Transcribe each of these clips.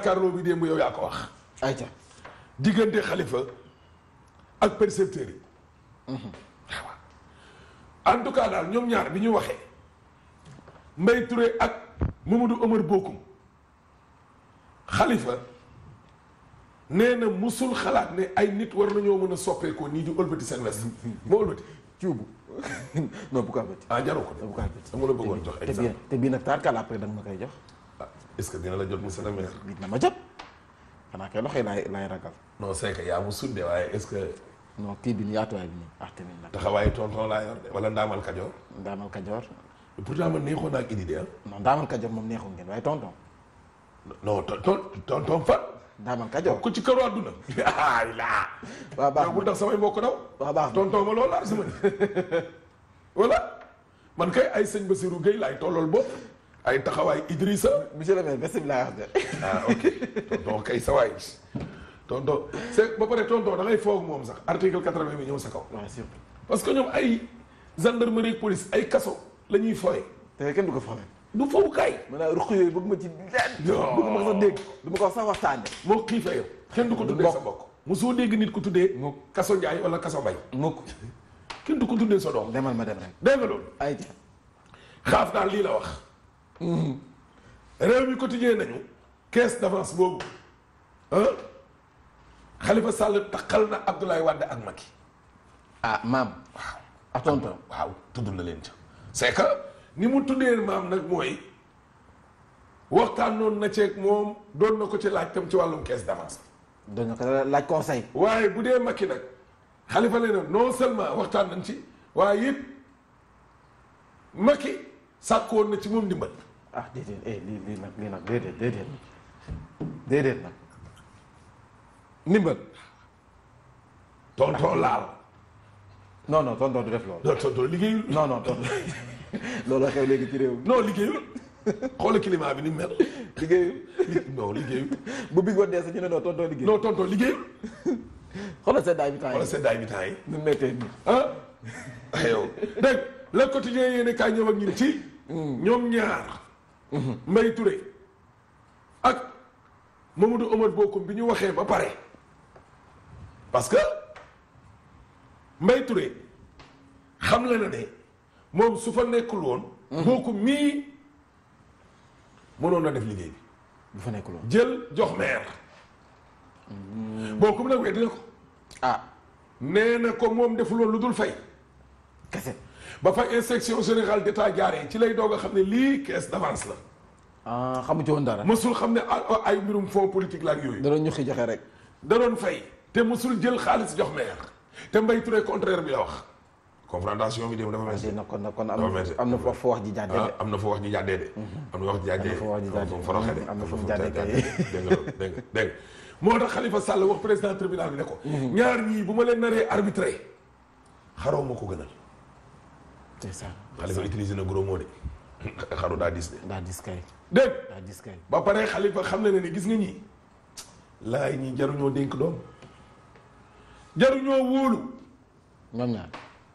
Carlo bi démb yow yaa ko wax. ayca diggante Khalifa ak percepteurs yi. en tout cas daal ñoom ñaar bi ñu waxee Mbaye Touré ak Mamadou Omar Bokum Khalifa nee na musul xalaat ne ay nit war nañoo mën a soppeekoo nii di ëlbati seen west moo ëlbati cuubu non bu ko ëlbati. ah jaroo ko de bu ko ëlbati dama la bëggoon jox exemple te bii nag taarkaal après da nga ma koy jox. ah est-ce que dina la jot monsieur le maire. dina ma jot xanaa kay loxo yi laay ragal. non c'est que yaa mu sudde waaye est-ce que non kii bi yaatuwaay bi nii ah tamit nag. taxawaayu tonton laa yor de wala ndaamal kajoor. Ndaamal Kajoor. pourtant man neexoon naa ak Idi de ah. non Ndaamal Kajoor moom neexul ngeen waaye tonton. non tonton fan. Ndaamal Kajoor ko ci këru àdduna. ay laa. waaw baax na bu tax samay mbokk daw. waaw baax na tonton ma loolu laa sama ni voilà man kay ay sëñ Bassirou Gueye laay tollool bopp ay taxawaay Idrissa. monsieur le maire merci laa wax de. ah ok tonton kay sa waay tonton c'est ba pare tonton da ngay foog moom sax article 80 bi ñëw sa kaw. waaw surtout. parce que ñoom ay gendarmerie ak police ay kaso la ñuy fooye. te kenn du ko foowee. du fowukaay. maanaam ruq yooyu bëgg ma ci bëgg ma ko sax dégg du ma ko sax waxtaane. moo xiifee yow kenn du ko tuddee sa mbokk. mosoo dégg nit ku tuddee. mukk kaso njaay wala kaso mbay. mukk kenn du ko tuddee sa doom. demal ma dem rek. dégg nga loolu. ayca. xaaf daal lii la wax. réew mi quotidien nañu. caisse d'avance boobu. ah Khalifa Sall taxal na Abdoulaye Wade ak Macky. ah maam. waaw ak tonton. waaw tudd na leen ca. c'est que ni mu tuddee maam nag mooy waxtaan noonu na ceeg moom doon na ko ci laaj tam ci wàllum caisse d'avance. doon na ko laaj conseil. waaye bu dee Macky nag Khalifa leen non seulement waxtaan nañ ci waaye it Macky sàkkoon na ci moom ndimbal. ah déedéet lii nag déedéet nag ndimbal. tonton laal. non tonton du def loolu. non tonton liggéeyul. non tonton loolu xew léegi ci réew mi. non liggéeyul xoolal climat bi ni mel. liggéeyul. non liggéeyul. bu big wadee sax ñu ne non tonton liggéey. non tonton liggéeyul. xoolal seddaay bi temps yi. xoolal seddaay bi temps yi. nu méttee nii. ah yow dégg le quotidien yéen kaay ñëw ak ñun ci. ñoom ñaar. Mbaye Touré ak Mamadou Omar Bokum bi ñu waxee ba pare parce que Mbaye Touré xam la na ne moom su fa nekkul woon. Bokum mii mënoon na def liggéey bi. bu fa nekkul woon. jël jox maire. Bokum nag weddi na ko. ah. nee na ko moom deful woon lu dul fay. kese. ba fa inspection générale d'état jaaree ci lay doog a xam ne lii caisse d'avance la. ah xamu ci woon dara. mësul xam ne ay mbirum fonds politique la ak yooyu. da doon ñu xi joxe rek. da doon fay te mësul jël xaalis jox maire te Mbaye Touré contraire bi la wax. confrontation bi dem dafa mel. na kon am na foofu wax ji jàddee de. am na foo wax ji jàddee de. am na wax ji jàddee am na foofu jàddee kay. dégg nga moo tax Khalifa Sall wax président tribunal bi ne ko. ñaar ñii bu ma leen naree arbitré xaroo ma ko gënal. c'est ça. Khalifa utilisé na gros mot de xaru daa dis de. daa dis kay. dégg daa dis kay. ba pare Khalifa xam na ne ni gis nga ñii laay ñii jaruñoo dénk doom jaruñoo wóolu. ñoom ñaar.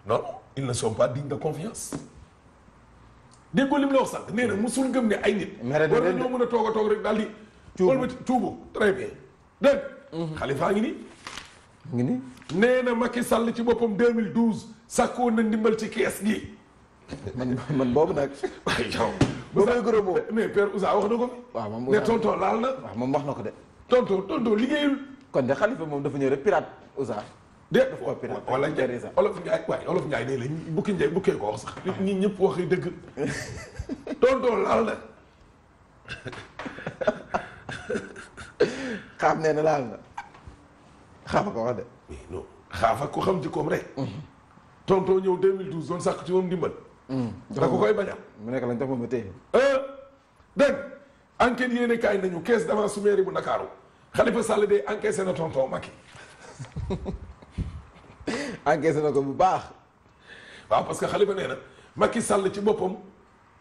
non ils ne sont pas dignes de confiance. déggoo lim la wax sànq nee na musul gëm ne ay nit. mere na war leen de nañoo mën a toog rek daal di. cuubu très bien dégg Khalifa ngi nii. ngi ni. nee na Macky Sall ci boppam 2012 sàkkoon na ndimbal ci kees gi. man boobu nag. waaye yow. boobu la gërëm moom. mais Père Ousa wax na ko fi. waaw moom ne tonton laal na. waaw moom wax na ko de. tonton liggéeyul. kon de Khalifa moom dafa ñëw rek pirate Ousa. de ko pirate wala Ndiaye olof Ndiaye waaye olof Ndiaye nee la bukki Ndiaye bukkee ko wax sax. ñi ñëpp waxi dëgg. tonton laal na. xaaf nee na laal na. xaafa ko wax de. mais non xaafa ko xam jikkoom rek. tonton ñëw 2012 doon sàkk ci moom ndimbal. da ko koy bañal. mu nekk lañ tax moom a téye. dégg enquête yéene kaay nañu caisse d'avance su mairie bu Ndakaaru Khalifa Sall de encaissé na tonton Macky. encaissé na ko bu baax. waaw parce que Khalifa nee na Macky Sall ci boppam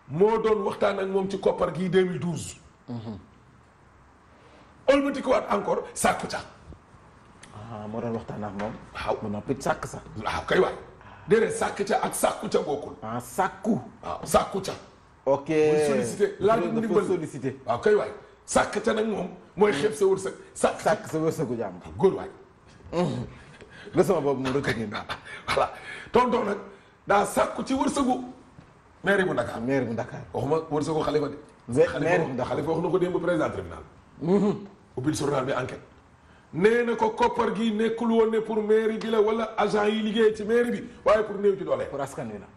moo doon waxtaan ak moom ci koppar gii 2012. ëlbati ko waat encore sàkku ca. moo doon waxtaan ak moom. waaw mu noppi sàkk sa. waaw kay waay. déedéet sàkk ca ak sàkku ca bokkul. sàkku. waaw sàkku ca. ok muy sollicité laaj mu ndimbal sollicité. waaw kay waay sàkk te nag moom mooy xeeb sa wërsëg sàkk sa wërsëgu jàmm. góor waay. leçon boobu moom retenir na. voilà tonton nag daa sàkku ci wërsëgu maire bu Dakar. maire bu Dakar. waxuma wërsëgu xalifa de. maire bu Dakar xalifa wax na ko démb président tribunal. ubbil journal bi enquête. nee na ko koppar gi nekkul woon ne pour mairie bi la wala agent yi liggéey ci mairie bi waaye pour néew ci doole. pour askan wi la.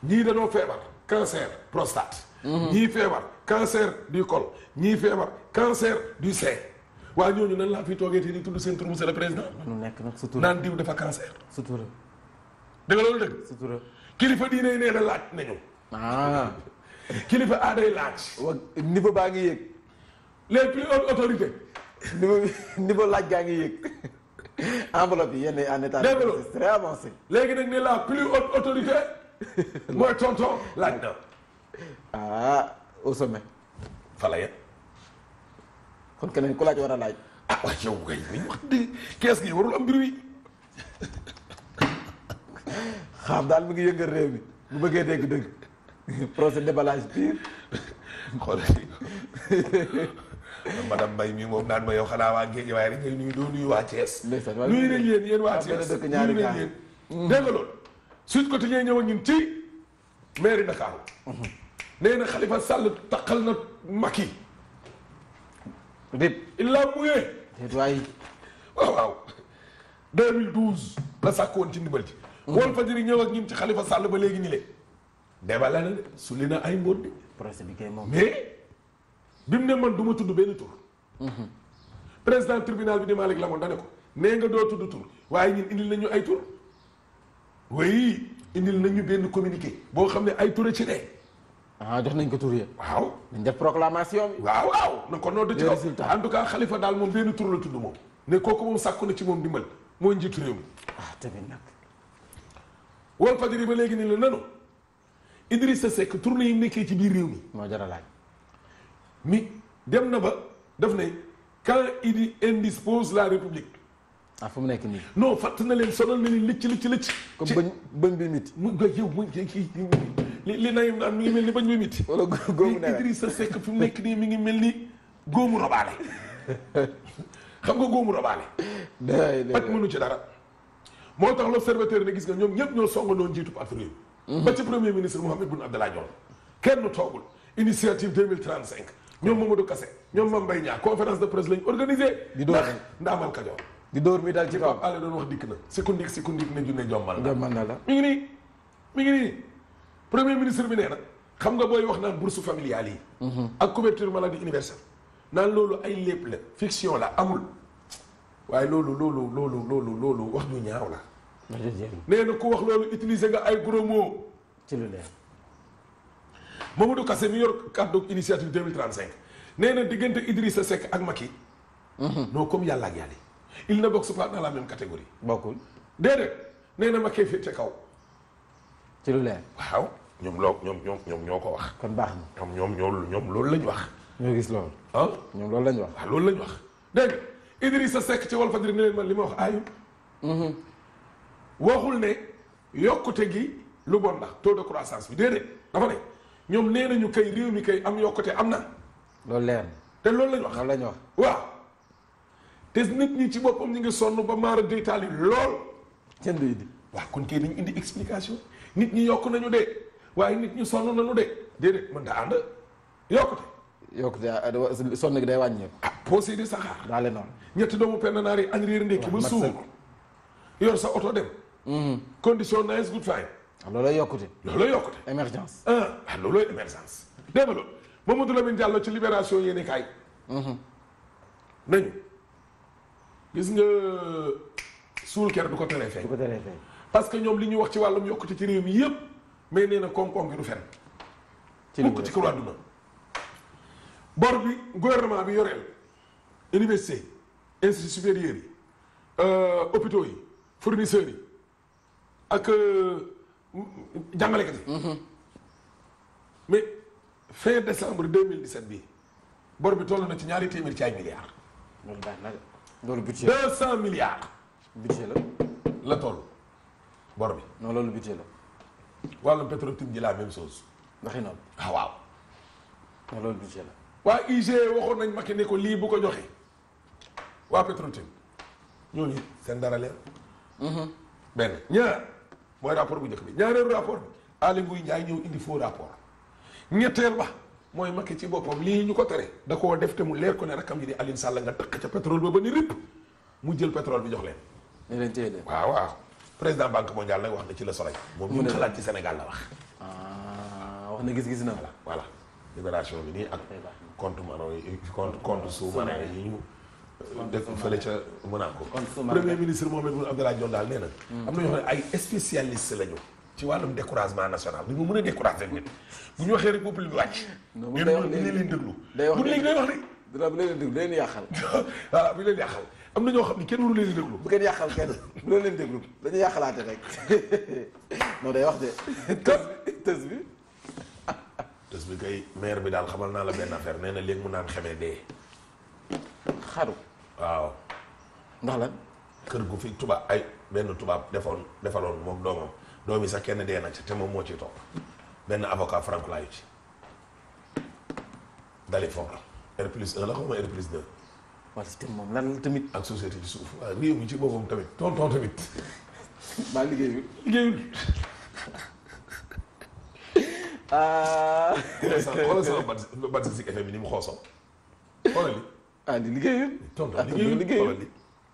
ñii dañoo feebar cancer prostate. ñii feebar cancer du col ñii feebar cancer du sein. waa ñooñu nan laa fi toogee te di tudd seen tur monsieur le président. nu nekk nag sutura. naan diw dafa cancer. sutura. dëgg loolu dëgg. sutura. kilifa diine nee na laaj nañu. ah. kilifa aaday laaj. wa niveau baa ngi yéeg. les plus hautes autorités. niveau laaj gaa ngi yéeg. enveloppe yi yenn en état. dégg loolu c'est très avancé. léegi nag ne la plus haute autorité. mooy tonton laaj na. ah au sommet. fa la yem. kon keneen ku laaj war a laaj. ah waaye yow kay ni wax dëgg kees gi warul am mbir wi. xam daal mi ngi yëngal réew mi bu bëggee dégg-dëgg. procès déballage pire. xoolal madame Mbaye mii moom naan ma yow xanaa waa Géej waaye rek ngay nuyu doo nuyu waa Thiès. ndeysaan nuyu nañ leen yéen waa Thiès dëkk ñaari nuyu nañ leen. dégg nga loolu. Sud Quotidien ñëw ak ñun ci mairie Dakar. nee na Khalifa Sall taqal na Macky. rip. il l'a mouillé. déet waay. waaw waaw 2012 la sàkk woon ci ndimbal ci. Walfadjri ñëw ak ñun ci Khalifa Sall ba léegi ñu le débat la na de su li na ay mbóot de. procès bi kay moom. mais bi mu ne man du ma tudd benn tur. président tribunal bi di Malick Lamoon dane ko nee nga doo tudd tur waaye ñun indil nañu ay tur. oui indil nañu benn communiqué boo xam ne ay tur a ci ne. ah jox nañ ko tur ya. waaw. dañ def proclamation bi. waaw waaw na ko noonu ci kaw résultat. en tout cas Khalifa daal moom benn tur la tudd moom. ne kooku moom sàkku na ci moom dimbal mooy njiitu réew mi. ah tamit nag. Walfadjri ba léegi nii la nanu Idrissa Seck tournée yi nekkee ci biir réew mi. moo jar a laaj. mi dem na ba daf ne quand il indispose la république. ah fu mu nekk nii. non fàtt na leen sonal na leen lëcc. comme bëñ bi mit. mu nga yow mu li nayim naan mi ngi mel ni bañ bi mit. wala góobu nawet Idrissa Seck fi mu nekk nii mi ngi mel ni góomu robaale. xam nga góomu robaale. ak mënu ci dara. moo tax l'observateur ne gis nga ñoom ñëpp ñoo songandoo njiitu parti réew. ba ci premier ministre Mohamed Boun Abdallah Dionne. kenn toogul initiative 2035 ñoom Mamadou Kassé ñoom Mame Mbaye Niang conférence de presse lañ organisé. di door ndax ndaamal Kajoor. di door mi daal ci kaw. Pape Alé doon wax dikk na secondique ne junne jommal na. jommal na la. mi ngi nii premier ministre bi nee na xam nga booy wax naan bourse familiale yi. ak couverture maladie universelle. naan loolu ay lépp la fiction la amul. waaye loolu wax ñu ñaaw la. nee na ku wax loolu utiliser nga ay gros mots. ci lu leer. Mamadou Kassé mi yor kàddu initiative 2035 nee na diggante Idrissa Seck ak Macky. non comme yàlla ak yàlla il ne boxe pas dans la même catégorie. bokkul. déedéet nee na Macky féete kaw. ci lu leer. waaw ñoom ñoo ko wax. kon baax na. ñoom loolu lañ wax. ñoo gis loolu. ah ñoom loolu lañ wax. waaw loolu lañ wax dégg nga Idrissa Seck ci Walfadjri ne leen man li ma wax aayul. waxul ne yokkute gi lu bon la taux de croissance bi déedéet dafa ne ñoom nee nañu kay réew mi kay am yokkute am na. loolu leer na. te loolu lañ wax. loolu lañ wax. waaw te nit ñi ci boppam ñu ngi sonn ba maara deytaali lool. kenn du indi. waaw kon kay dañu indi explication nit ñi yokk nañu de waaye nit ñi sonn nañu de déedéet mën daa ànd yokkute. yokkute sonn gi day wàññeeku. ah posé de saxaar. daale noonu. ñetti doomu penn naar yi añ réer ndékki ba suur yor sa oto dem. condition nice good fine. looloo yokkute. looloo yokkute. émergence. looloo émergence. dégg nga loolu Mamadou Lamine Diallo ci libération yéene kaay. nañu gis nga suul ker du ko teree feeñ. du ko teree feeñ. parce que ñoom li ñuy wax ci wàllum yokkute ci réew mi yépp mais nee na koom-koom gi du fenn. ci mukk ci kër àdduna bor bi gouvernement bi yoreel université institut supérieur yi hôpitaux yi fournisseurs yi ak jàngalekat yi. mais fin décembre 2017 bii bor bi toll na ci ñaari téeméer ci ay milliards. loolu baax na de. loolu budget 200 milliards. budget la toll bor bi. non loolu budget la. wàllum Petro-Tim ji la même chose. ndaxi noonu. waaw. non loolu budget la. waa IG waxoon nañ Macky ne ko lii bu ko joxe waa Petrotim ñooñu seen dara leer. benn ñaar mooy rapport bu njëkk bi ñaareelu rapport bi Aly Ngouille Ndiaye ñëw indi faux rapport ñetteel ba mooy Macky ci boppam lii ñu ko tere da koo def te mu leer ko ne rakam ji di Alioune Sall nga tëq ca pétrole ba ni ripp mu jël pétrole bi jox leen. ne leen téye de. waaw waaw président banque mondiale nag wax na ci Le Soleil. moom ñu xalaat ci Sénégal la wax. wax na gis-gis na. voilà libération bi nii ak compte marron yi compte sous-marin yi ñu def fële ca Monaco. premier ministre Mohamed Boun Abdallah Dionne daal nee na. am na ñoo xam ne ay spécialiste lañu ci wàllum découragement national dañu mën a décourager nit bu ñu waxee rek peuple bi wàcc. non day wax léegi leen déglu. day wax léegi day wax de. dina bu leen déglu leen yàqal. voilà bu leen yàqal am na ñoo xam ne kenn waru leen déglu. bu kenn yàqal kenn bu leen déglu dañuy yàqalaate rek non day wax de tës bi. tës bi kay maire bi daal xamal naa la benn affaire nee na léegi mu naan xamee dee. xaru. waaw. ndax lan. kër gu fi tubaab ay benn tubaab defaloon moom doom yi sax kenn dee na ca te moom moo ciy topp benn avocat franco laayu ci dali fort R+1 la xaw ma R+2. wala te moom lan la tamit. ak société ci suuf waaw réew mi ci boppam tamit tonton tamit. maa liggéeyul. xoolal sama bat si FM bi ni mu xoosoo xoolal li. di liggéeyul. tonton liggéeyul xoolal li.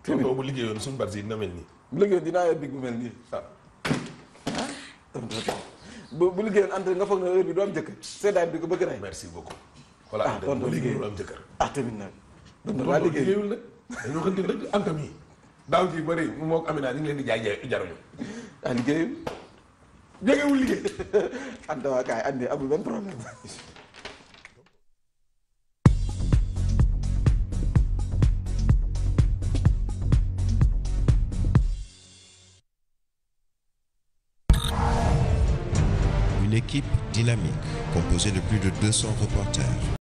tonton bu liggéeyoon suñu bat si dina mel nii. bu liggéeyoon dinaa yor big bu mel nii. bu liggéeyoon entre nga foog na heure bi du am jëkkër seddaay bi ko bëgg rey. merci beaucoup. voilà tonton liggéeyul am jëkkër. tamit nag. tonton liggéeyul nag dañoo xam ne nag antam yi daaw ji bëri moo ko Amina ñu ngi leen di jaay jaruñu. liggéeyul. jegewul liggéey. anta waa kaay andi amul benn problème. Une équipe dynamique composée de plus de 200 reporters.